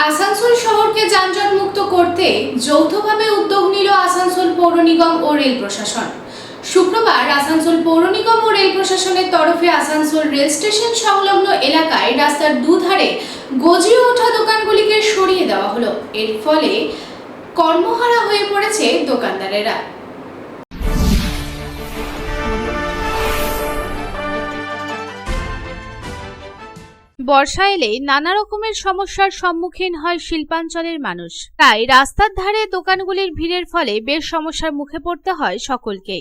আসানসোল শহরকে যানজট মুক্ত করতে যৌথভাবে উদ্যোগ নিল আসানসোল পৌর নিগম ও রেল প্রশাসন। শুক্রবার আসানসোল পৌর নিগম ও রেল প্রশাসনের তরফে আসানসোল রেল স্টেশন সংলগ্ন এলাকায় রাস্তার দুধারে গজিয়ে ওঠা দোকানগুলিকে সরিয়ে দেওয়া হলো। এর ফলে কর্মহারা হয়ে পড়েছে দোকানদারেরা। বর্ষা এলে নানা রকমের সমস্যার সম্মুখীন হয় শিল্পাঞ্চলের মানুষ। তাই রাস্তার ধারে দোকানগুলির ভিড়ের ফলে বেশ সমস্যার মুখে পড়তে হয় সকলকে।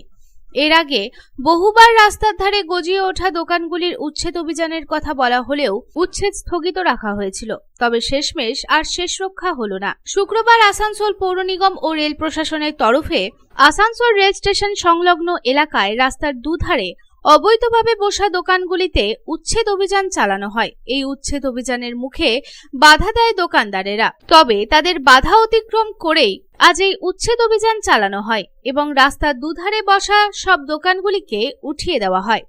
এর আগে বহুবার রাস্তার ধারে গজিয়ে ওঠা দোকানগুলির উচ্ছেদ অভিযানের কথা বলা হলেও উচ্ছেদ স্থগিত রাখা হয়েছিল, তবে শেষমেশ আর শেষ রক্ষা হলো না। শুক্রবার আসানসোল পৌর নিগম ও রেল প্রশাসনের তরফে আসানসোল রেল স্টেশন সংলগ্ন এলাকায় রাস্তার দুধারে অবৈধভাবে বসা দোকানগুলিতে উচ্ছেদ অভিযান চালানো হয়। এই উচ্ছেদ অভিযানের মুখে বাধা দেয় দোকানদারেরা, তবে তাদের বাধা অতিক্রম করেই আজ এই উচ্ছেদ অভিযান চালানো হয় এবং রাস্তার দুধারে বসা সব দোকানগুলিকে উঠিয়ে দেওয়া হয়।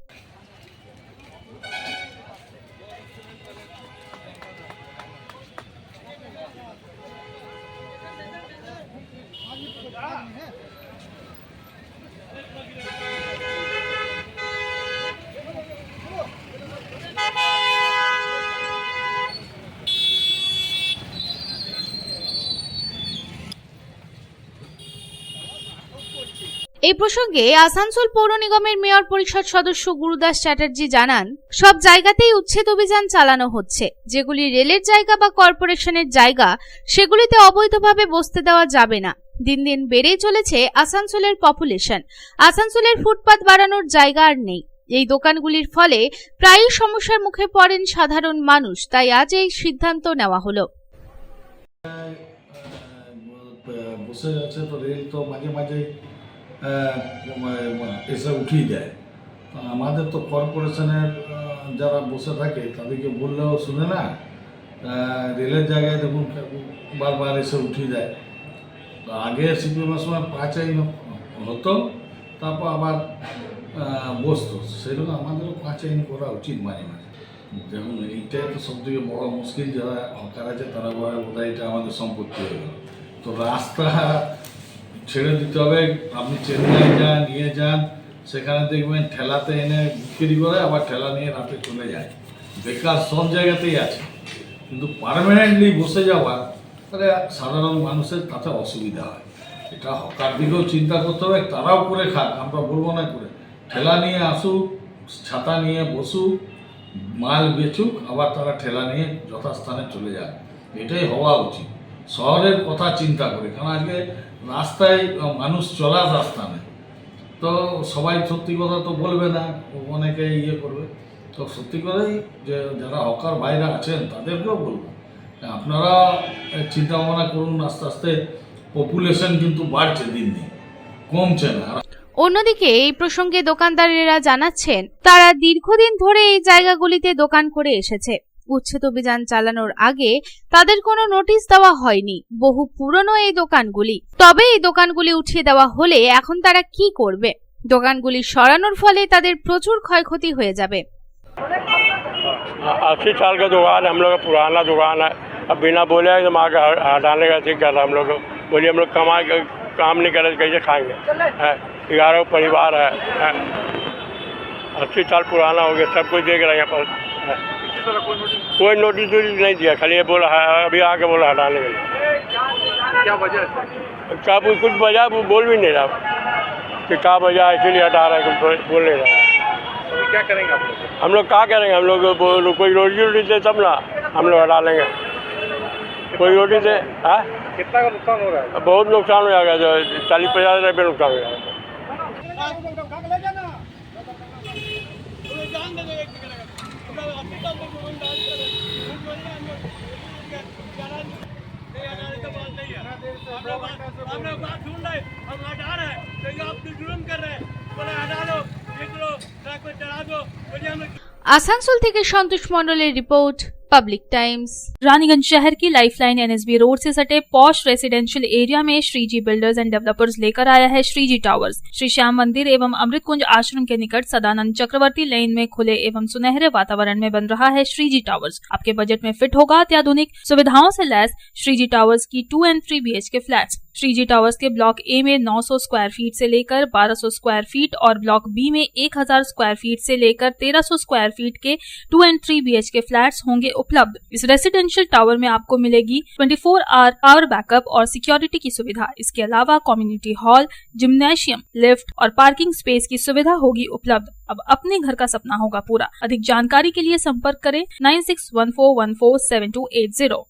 এই প্রসঙ্গে আসানসোল পৌর নিগমের মেয়র পরিষদ সদস্য গুরুদাস চ্যাটার্জি জানান, সব জায়গাতেই উচ্ছেদ অভিযান চালানো হচ্ছে। যেগুলি রেলের জায়গা বা কর্পোরেশনের জায়গা, সেগুলিতে অবৈধভাবে বসতে দেওয়া যাবে না। দিন দিন বেড়েই চলেছে আসানসোলের পপুলেশন। আসানসোলের ফুটপাত বাড়ানোর জায়গা আর নেই। এই দোকানগুলির ফলে প্রায়ই সমস্যার মুখে পড়েন সাধারণ মানুষ। তাই আজ এই সিদ্ধান্ত নেওয়া হলো। বসে আছে তো রেল তো মাঝে মাঝে এসে উঠিয়ে দেয়। আমাদের তো কর্পোরেশনের যারা বসে থাকে তাদেরকে বললেও শুনে না। রেলের জায়গায় দেখুন বারবার এসে উঠিয়ে দেয়। আগে সিপিএমের সময় পাঁচাই হতো, তারপর আবার বসতো। সেরকম আমাদেরও পাঁচাইন করা উচিত মাঝে মাঝে। যেমন এইটাই তো সবথেকে বড় মুশকিল, যারা হকার আছে তারা বোধহয় এটা আমাদের সম্পত্তি হয়ে গেল। তো রাস্তা ছেড়ে দিতে হবে। আপনি চেন্নাই যান, নিয়ে যান, সেখানে দেখবেন ঠেলাতে এনে বিক্রি করে, আবার ঠেলা নিয়ে রাতে চলে যায়। বেকার সব জায়গাতেই আছে, কিন্তু পার্মানেন্টলি বসে যাওয়া তাহলে সাধারণ মানুষের তাতে অসুবিধা হয়। এটা হকার দিকেও চিন্তা করতে হবে, তারাও করে খাক, আমরা বলবো না করে। ঠেলা নিয়ে আসুক, ছাতা নিয়ে বসুক, মাল বেচুক, আবার তারা ঠেলা নিয়ে যথাস্থানে চলে যায়। এটাই হওয়া উচিত শহরের কথা চিন্তা করে। কারণ আজকে রাস্তায় মানুষ চলার রাস্তা নেই, তো সবাই সত্যি কথা তো বলবে না, অনেকে ইয়ে করবে। তো সত্যি করেই যে যারা হকার ভাইরা আছেন তাদেরকেও বলবো, আপনারা চিন্তা ভাবনা করুন। আস্তে আস্তে পপুলেশন কিন্তু বাড়ছে, দিন দিন কমছে না। অন্যদিকে এই প্রসঙ্গে দোকানদারেরা জানাচ্ছেন, তারা দীর্ঘদিন ধরে এই জায়গাগুলিতে দোকান করে এসেছে। উচ্ছেদ অভিযান চালানোর আগে তাদের কোনো নোটিশ দেওয়া হয়নি। বহু পুরনো এই দোকানগুলি, তবে এই দোকানগুলি উঠিয়ে দেওয়া হলে এখন তারা কি করবে? দোকানগুলি সরানোর ফলে তাদের প্রচুর ক্ষয়ক্ষতি হয়ে যাবে। 80 साल का दुकान है, हम लोग का पुराना दुकान है। अब बिना बोले एकदम आगे हटाने का ठीक कर रहा। हम लोग बोलिए हम लोग काम नहीं करे कैसे खाएंगे? 11 परिवार है, 80 साल पुराना हो गया, सब कुछ देख रहे हैं यहाँ पर। कोई नोटिस नहीं दिया, खाली ये बोला है, अभी आके बोला हटाने के लिए। क्या वजह है? क्या कुछ वजह वो बोल भी नहीं रहा कि क्या वजह है, इसीलिए हटा रहा है, कुछ बोल नहीं रहा। अभी क्या करेंगे आप लोग? हम लोग क्या करेंगे? हम लोग कोई रोटी वोटी दे तब ना हम लोग हटा लेंगे। कोई रोटी दे। हाँ, कितना का नुकसान हो रहा है? बहुत नुकसान हो जाएगा, जो 40-50 रुपये नुकसान हो जाएगा। আসানসোল থেকে সন্তোষ মণ্ডলের রিপোর্ট, पब्लिक टाइम्स। रानीगंज शहर की लाइफलाइन एनएसबी रोड से सटे पॉश रेसिडेंशियल एरिया में श्रीजी बिल्डर्स एंड डेवलपर्स लेकर आया है श्रीजी टावर्स। श्री श्याम मंदिर एवं अमृत कुंज आश्रम के निकट सदानंद चक्रवर्ती लेन में खुले एवं सुनहरे वातावरण में बन रहा है श्रीजी टावर्स। आपके बजट में फिट होगा अत्याधुनिक सुविधाओं से लैस श्रीजी टावर्स की 2 and 3 BHK flats. Shreeji towers के ब्लॉक ए में 900 स्क्वायर फीट से लेकर 1200 स्क्वायर फीट और ब्लॉक बी में 1000 स्क्वायर फीट से लेकर 1300 स्क्वायर फीट के 2 and 3 BHK फ्लैट्स होंगे उपलब्ध। इस रेसिडेंशियल टावर में आपको मिलेगी 24 आवर पावर बैकअप और सिक्योरिटी की सुविधा। इसके अलावा कम्युनिटी हॉल, जिम्नेशियम, लिफ्ट और पार्किंग स्पेस की सुविधा होगी उपलब्ध। अब अपने घर का सपना होगा पूरा। अधिक जानकारी के लिए संपर्क करें 9614147280।